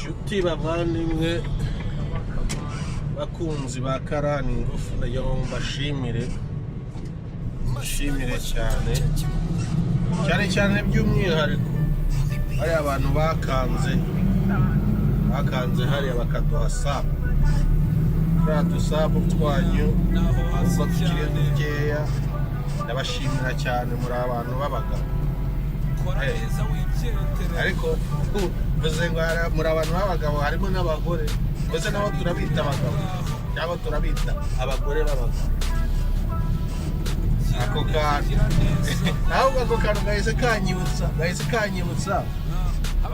Nshuti bavandimwe bakunzi ba Karani Ngufu, ndagira ngo mbashimire cyane by'umwihariko hari abantu bakanze hariya bakaduha sabu turiya dusabu twanyu ubwo tukiri dukeya. Ndabashimira cyane, muri abantu b'abagabo ariko mvuze ngo muri abantu b'abagabo harimo n'abagore, mbese nabo turabita abagabo cyangwa turabita abagore b'abagabo. Ako kantu ahubwo ako kantu gahise kanyibutsa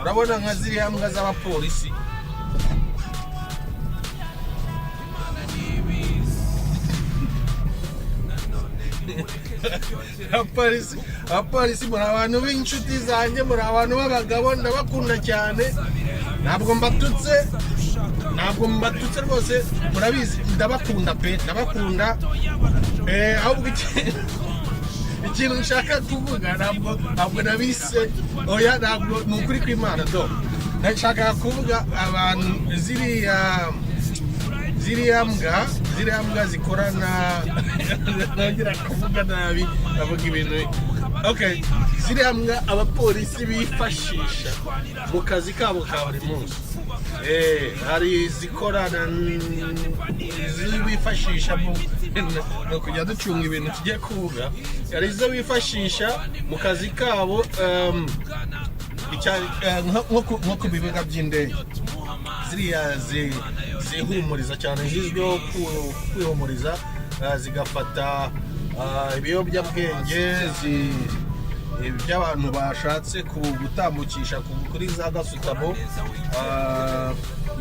urabona nka ziriya mbwa z'abapolisi abapolisi muri abantu b'inshuti zanjye, muri abantu b'abagabo, ndabakunda cyane. Ntabwo mbatutse rwose, murabizi ndabakunda ndabakunda. Ahubwo ikintu nshaka kuvuga ntabwo nabise oya, ntabwo ni ukuri kw'Imana do. Nashaka kuvuga abantu ziriya mbwa zikorana nongera kuvuga nabi bavuga ibintu okay. Ziriya mbwa abapolisi bifashisha mu kazi kabo ka buri munsi, hari zikorana bifashisha mu kujya ducunga ibintu tugiye kuvuga. Hari izo bifashisha mu kazi kabo nko ku bibuga by'indege, ziriya zihumuriza cyane, zizwiho kwihumuriza, zigafata ibiyobyabwenge by'abantu bashatse gutambukisha kuri za gasutamo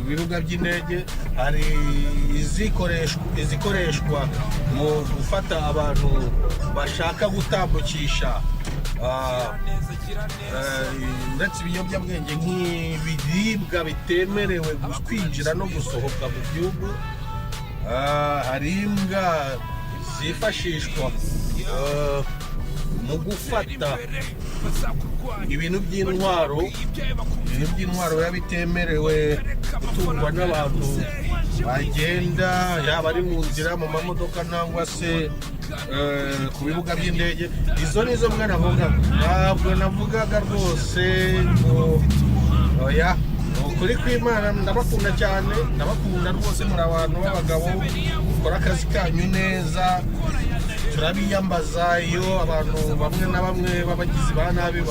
ibibuga by'indege. Hari izikoreshwa mu gufata abantu bashaka gutambukisha uretse ibiyobyabwenge nk'ibiribwa bitemerewe kwinjira no gusohoka mu gihugu. Hari imbwa zifashishwa mu gufata ibintu by'intwaro biba bitemerewe gutungwa n'abantu bagenda, yaba ari mu nzira, mu mamodoka cyangwa se ku bibuga by'indege. Izo nizo mbwa navuga, ntabwo navugaga rwose oya. Ukuri kw'Imana ndabakunda cyane, ndabakunda rwose, muri abantu b'abagabo mukora akazi kanyu neza. Turabiyambaza iyo abantu bamwe na bamwe b'abagizi ba nabi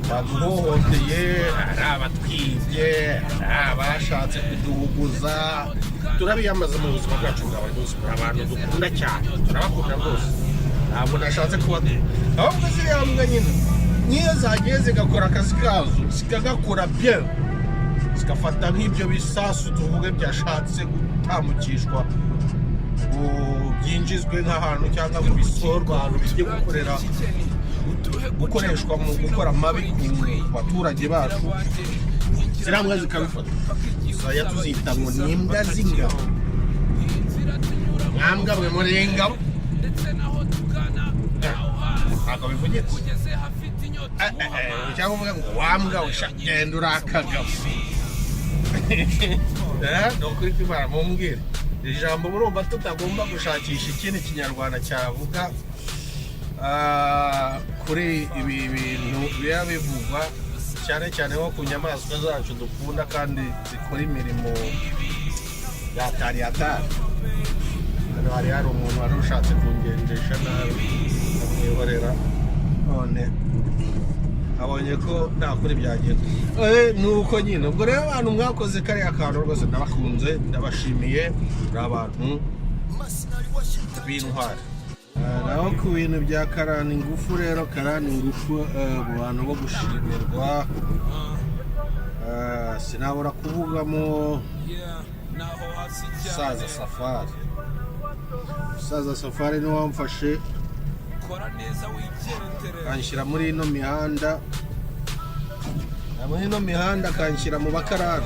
baduhohoteye, ari abatwibye, ari abashatse kuduhuguza. Turabiyambaza mu buzima bwacu bwa buri munsi, muri abantu dukunda cyane, turabakunda rwose. Ntabwo nashatse kubatuka, ahubwo ziriya mbwa nyine niyo zagiye zigakora akazi kazo zikagakora bien, zigafata nk'ibyo bisasu tuvuge byashatse gutambukishwa byinjizwe nk'ahantu cyangwa mu bisorwa ahantu bigiye gukoreshwa mu gukora amabi ku baturage bacu. Ziriya mbwa zikabifata, tuzajya tuzita ngo ni imbwa z'ingabo. Mwambwa mwe muri ingabo ntabwo bivugitse cyangwa uvuga ngo wambwa genda uri akagabo. Ni ukuri kw'Imana mumbwire ijambo murumva tutagomba gushakisha ikindi kinyarwanda cyavuga kuri ibi bintu biba bivugwa cyane nko ku nyamaswa zacu dukunda kandi zikora imirimo yatari. Hano hari umuntu wari ushatse kungendesha nabi, amwihorera, none abonye ko nta kuri byagenda. Nuko nyine ubwo rero abantu mwakoze kariya kantu rwose ndabakunze, ndabashimiye, muri abantu b'intwari. Naho ku bintu bya Karani Ngufu rero, Karani Ngufu mu bantu bo gushimirwa, sinabura kuvugamo Saza Safari niwe wamfashe kanshyira muri ino mihanda, kanshyira mu bakarani,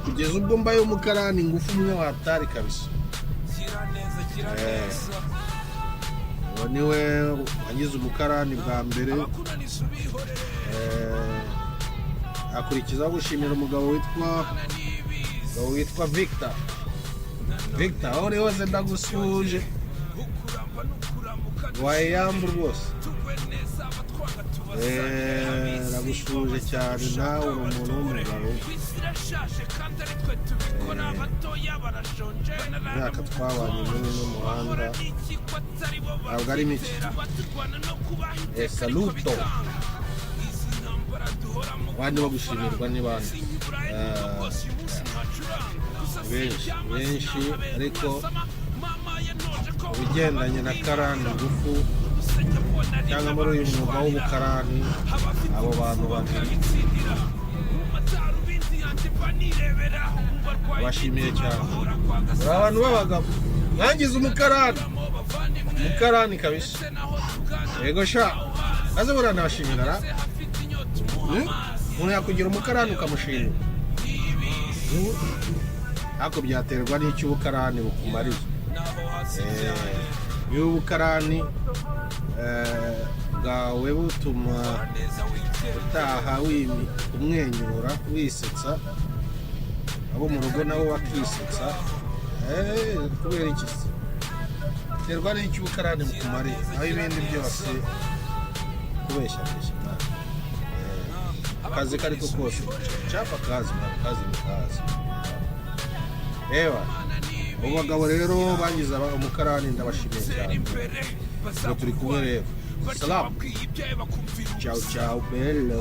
kugeza ubwo mbaye umukarani Ngufu umwe watari kabisa. Uwo niwe wagize umukarani bwa mbere, akurikizaho gushimira umugabo witwa Victor aho uri hose ndagusuje wayambu rwose ndagusuje cyane nawe uri umuntu w'umugabo imyaka twabanye muri n'umuhanda ntabwo ari mike saluto abandi bo gushimirwa ni bande benshi ariko ubigendanye na karani ngufu cyangwa muri uyu mwuga w'ubukarani abo bantu babiri bashimiye cyane uri abantu b'abagabo mwangize umukarani kabisa yego sha aze buriya nabashimira umuntu yakugira umukarani ukamushimira ariko byaterwa n'icyo ubukarani bukumariye iyo ubukarani bwawe butuma utaha umwenyura wisetsa abo mu rugo nabo bakisetsa kubera iki biterwa n'icyo ubukarani bukumariye naho ibindi byose kubeshya akazi kariko kose cyapa kazi ni kazi abo bagabo rero bangize umukarani ndabashimiye cyane ngo turi kumwe rero salamu ciao bello